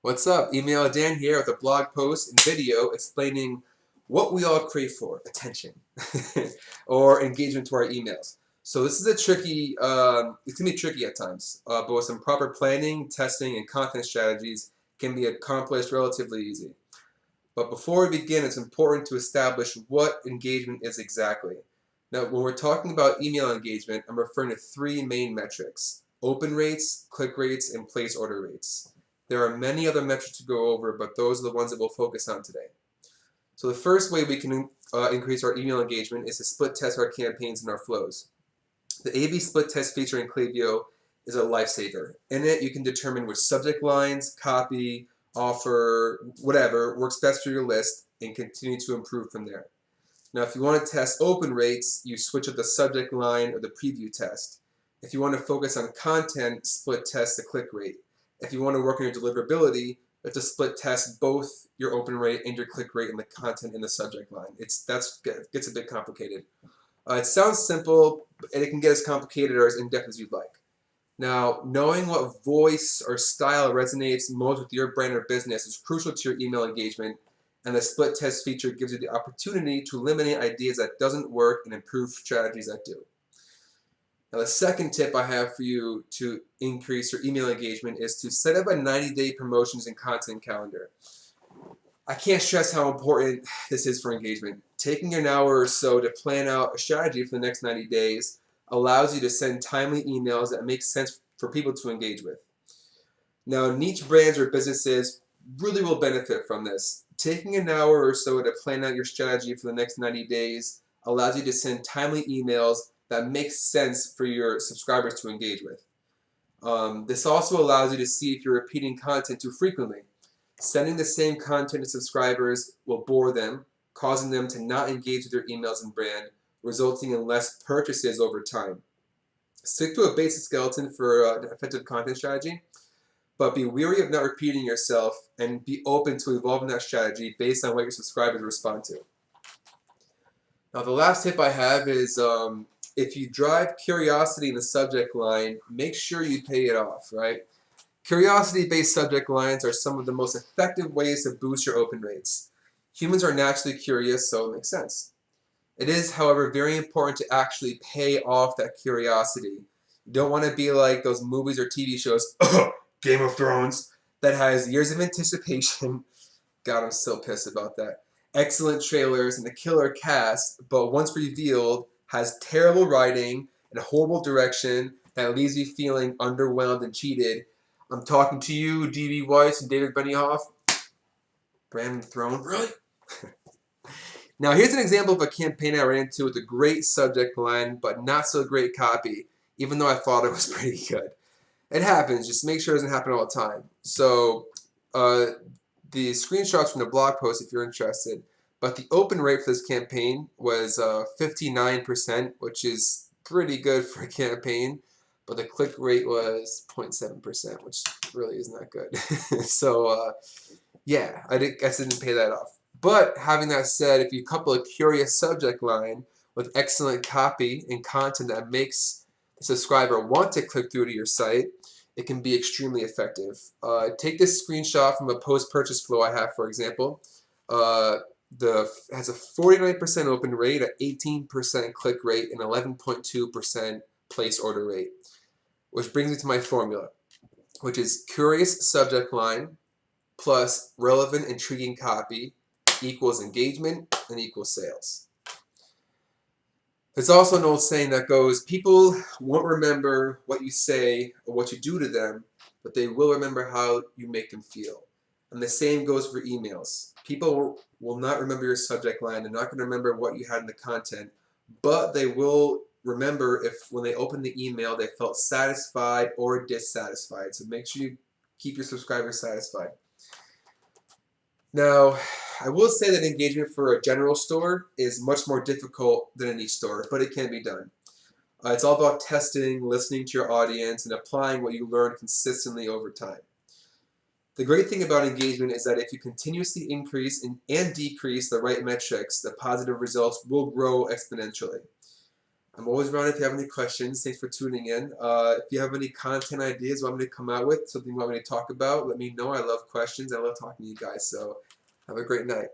What's up? Email Dan here with a blog post and video explaining what we all crave for, attention, or engagement to our emails. So this is a tricky, it can be tricky at times, but with some proper planning, testing, and content strategies can be accomplished relatively easy. But before we begin, it's important to establish what engagement is exactly. Now, when we're talking about email engagement, I'm referring to three main metrics: open rates, click rates, and place order rates. There are many other metrics to go over, but those are the ones that we'll focus on today. So the first way we can increase our email engagement is to split test our campaigns and our flows. The A/B split test feature in Klaviyo is a lifesaver. In it, you can determine which subject lines, copy, offer, whatever, works best for your list and continue to improve from there. Now, if you want to test open rates, you switch up the subject line or the preview test. If you want to focus on content, split test the click rate. If you want to work on your deliverability, you have to split test both your open rate and your click rate and the content in the subject line. That gets a bit complicated. It sounds simple, and it can get as complicated or as in-depth as you'd like. Now, knowing what voice or style resonates most with your brand or business is crucial to your email engagement, and the split test feature gives you the opportunity to eliminate ideas that doesn't work and improve strategies that do. Now, the second tip I have for you to increase your email engagement is to set up a 90-day promotions and content calendar. I can't stress how important this is for engagement. Taking an hour or so to plan out a strategy for the next 90 days allows you to send timely emails that make sense for people to engage with. Now, niche brands or businesses really will benefit from this. Taking an hour or so to plan out your strategy for the next 90 days allows you to send timely emails that make sense for your subscribers to engage with. This also allows you to see if you're repeating content too frequently. Sending the same content to subscribers will bore them, causing them to not engage with your emails and brand, resulting in less purchases over time. Stick to a basic skeleton for an effective content strategy, but be wary of not repeating yourself and be open to evolving that strategy based on what your subscribers respond to. Now, the last tip I have is if you drive curiosity in the subject line, make sure you pay it off, right? Curiosity-based subject lines are some of the most effective ways to boost your open rates. Humans are naturally curious, so it makes sense. It is, however, very important to actually pay off that curiosity. You don't want to be like those movies or TV shows, Game of Thrones, that has years of anticipation. God, I'm so pissed about that. Excellent trailers and a killer cast, but once revealed, has terrible writing and a horrible direction that leaves you feeling underwhelmed and cheated. I'm talking to you, D.B. Weiss and David Benioff. Brand the Throne, really? Now, here's an example of a campaign I ran into with a great subject line, but not so great copy, even though I thought it was pretty good. It happens, just make sure it doesn't happen all the time. So, the screenshots from the blog post if you're interested, but the open rate for this campaign was 59%, which is pretty good for a campaign. But the click rate was 0.7%, which really is not good. So, yeah, I guess I didn't pay that off. But having that said, if you couple a curious subject line with excellent copy and content that makes the subscriber want to click through to your site, it can be extremely effective. Take this screenshot from a post-purchase flow I have, for example. Has a 49% open rate, an 18% click rate, and 11.2% place order rate. Which brings me to my formula, which is curious subject line plus relevant, intriguing copy equals engagement and equals sales. There's also an old saying that goes, people won't remember what you say or what you do to them, but they will remember how you make them feel. And the same goes for emails. People will not remember your subject line. They're not going to remember what you had in the content, but they will remember if when they open the email they felt satisfied or dissatisfied. So make sure you keep your subscribers satisfied. Now, I will say that engagement for a general store is much more difficult than a niche store, but it can be done. It's all about testing, listening to your audience, and applying what you learn consistently over time. The great thing about engagement is that if you continuously increase and decrease the right metrics, the positive results will grow exponentially. I'm always around if you have any questions. Thanks for tuning in. If you have any content ideas you want me to come out with, something you want me to talk about, let me know. I love questions. I love talking to you guys. So have a great night.